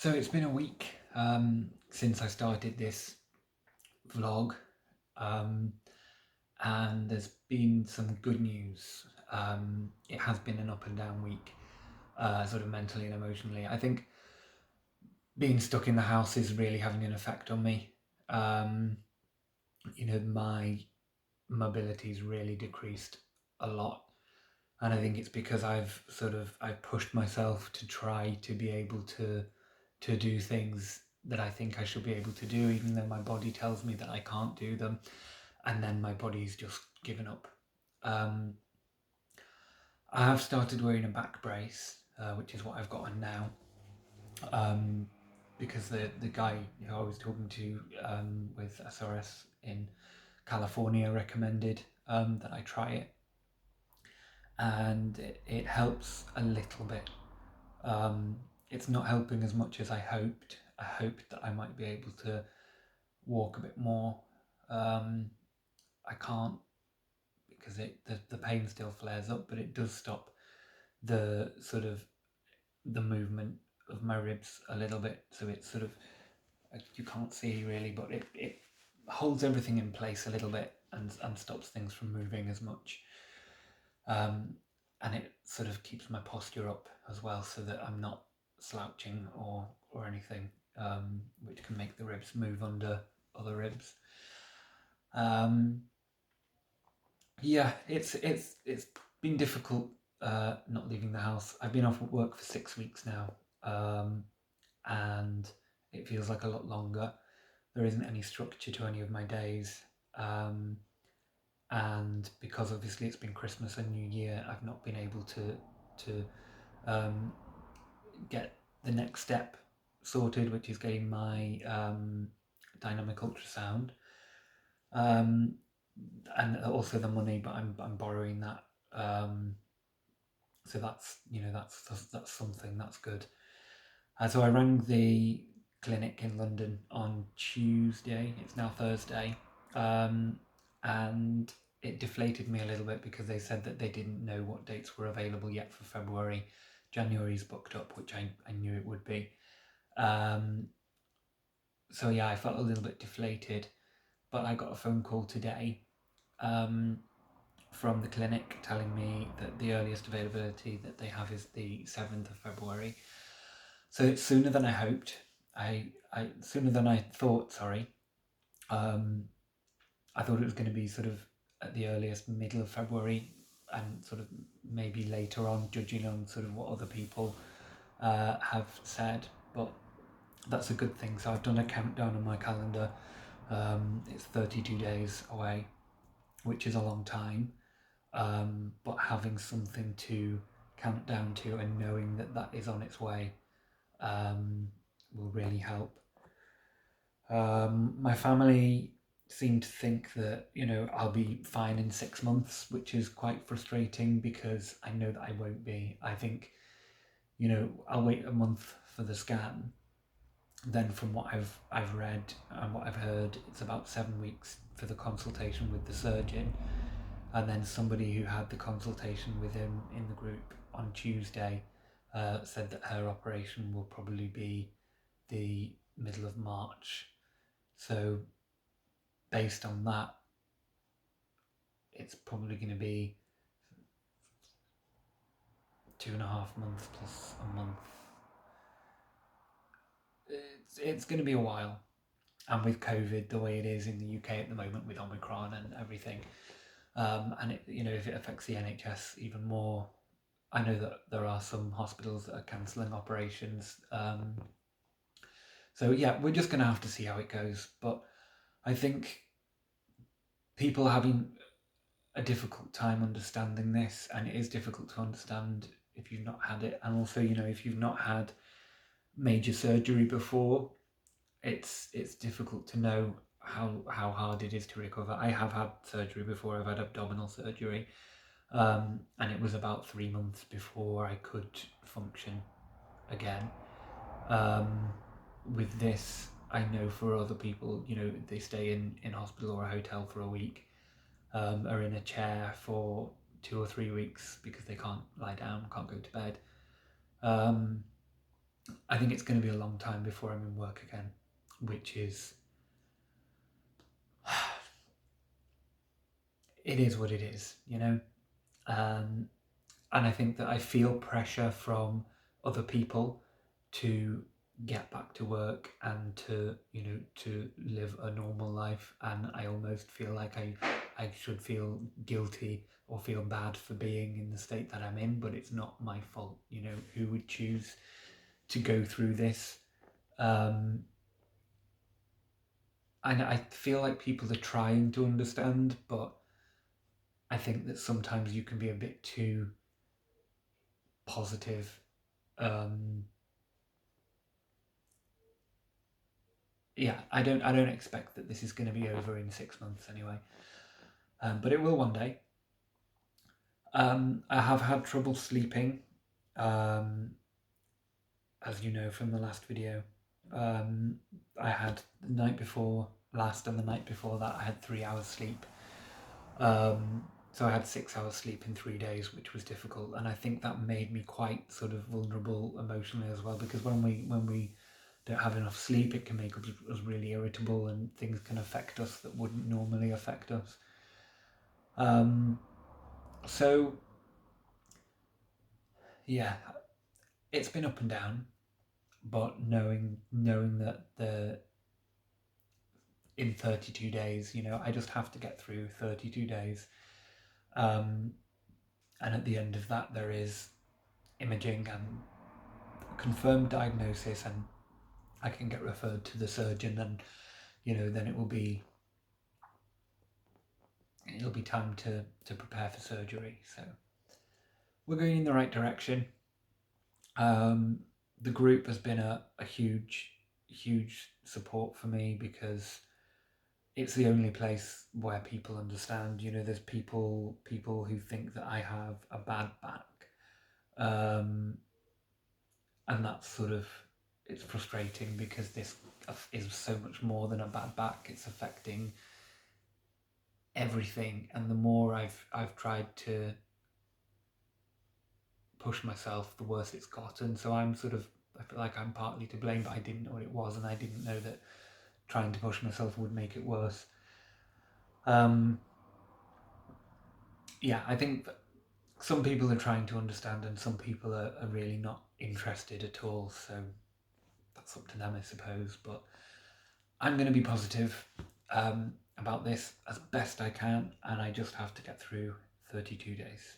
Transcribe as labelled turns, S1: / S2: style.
S1: So it's been a week since I started this vlog, um, and there's been some good news. It has been an up and down week, sort of mentally and emotionally. I think being stuck in the house is really having an effect on me. Um, my mobility's really decreased a lot, and I think it's because I've pushed myself to try to be able to do things that I think I should be able to do, even though my body tells me that I can't do them, and then my body's just given up. Um, I have started wearing a back brace, which is what I've got on now, um, because the guy who I was talking to with SRS in California recommended that I try it, and it helps a little bit. It's not helping as much as I hoped. I hoped that I might be able to walk a bit more. I can't because the pain still flares up, but it does stop the sort of the movement of my ribs a little bit. So it's sort of you can't see really, but it holds everything in place a little bit and stops things from moving as much. And it sort of keeps my posture up as well, so that I'm not slouching or anything, which can make the ribs move under other ribs. Yeah, it's been difficult not leaving the house. I've been off work for 6 weeks now, and it feels like a lot longer. There isn't any structure to any of my days, and because obviously it's been Christmas and New Year, I've not been able to get the next step sorted, which is getting my dynamic ultrasound. And also the money, but I'm borrowing that. So that's something that's good. So I rang the clinic in London on Tuesday. It's now Thursday, and it deflated me a little bit because they said that they didn't know what dates were available yet for February. January's booked up, which I knew it would be. So yeah, I felt a little bit deflated, but I got a phone call today from the clinic telling me that the earliest availability that they have is the 7th of February. So it's sooner than I hoped. I sooner than I thought. Sorry. I thought it was going to be sort of at the earliest middle of February, and sort of maybe later on, judging on sort of what other people have said. But that's a good thing. So I've done a countdown on my calendar. It's 32 days away, which is a long time. But having something to count down to and knowing that that is on its way will really help. My family seem to think that I'll be fine in 6 months, which is quite frustrating because I know that I won't be. I think I'll wait a month for the scan. Then from what I've read and what I've heard, it's about 7 weeks for the consultation with the surgeon. And then somebody who had the consultation with him in the group on Tuesday said that her operation will probably be the middle of March. So based on that, it's probably going to be 2.5 months plus a month. It's going to be a while. And with COVID the way it is in the UK at the moment, with Omicron and everything, and if it affects the NHS even more, I know that there are some hospitals that are cancelling operations. So yeah, we're just going to have to see how it goes. But I think people are having a difficult time understanding this, and it is difficult to understand if you've not had it, and also if you've not had major surgery before, it's difficult to know how hard it is to recover. I have had surgery before. I've had abdominal surgery, and it was about 3 months before I could function again. With this, I know for other people, they stay in hospital or a hotel for a week, are in a chair for 2 or 3 weeks because they can't lie down, can't go to bed. I think it's going to be a long time before I'm in work again, which is, it is what it is, you know? Um, and I think that I feel pressure from other people to get back to work and to, you know, to live a normal life, and I almost feel like I should feel guilty or feel bad for being in the state that I'm in, but it's not my fault. You know, who would choose to go through this? um, and I feel like people are trying to understand, but I think that sometimes you can be a bit too positive. um, yeah, I don't expect that this is going to be over in 6 months anyway, but it will one day. I have had trouble sleeping, um, as you know from the last video. I had the night before last and the night before that I had 3 hours sleep. So I had 6 hours sleep in 3 days, which was difficult, and I think that made me quite sort of vulnerable emotionally as well, because when we don't have enough sleep, it can make us really irritable, and things can affect us that wouldn't normally affect us. Um, so yeah, it's been up and down, but knowing that the in 32 days, you know, I just have to get through 32 days, um, and at the end of that, there is imaging and confirmed diagnosis, and I can get referred to the surgeon, and you know, then it'll be time to prepare for surgery. So we're going in the right direction. The group has been a huge support for me, because it's the only place where people understand. You know, there's people who think that I have a bad back, um, and that's sort of, it's frustrating, because this is so much more than a bad back. It's affecting everything, and the more I've tried to push myself, the worse it's gotten. So I'm sort of, I feel like I'm partly to blame, but I didn't know what it was, and I didn't know that trying to push myself would make it worse. Um, yeah, I think that some people are trying to understand, and some people are really not interested at all. So that's up to them, I suppose. But I'm going to be positive about this as best I can, and I just have to get through 32 days.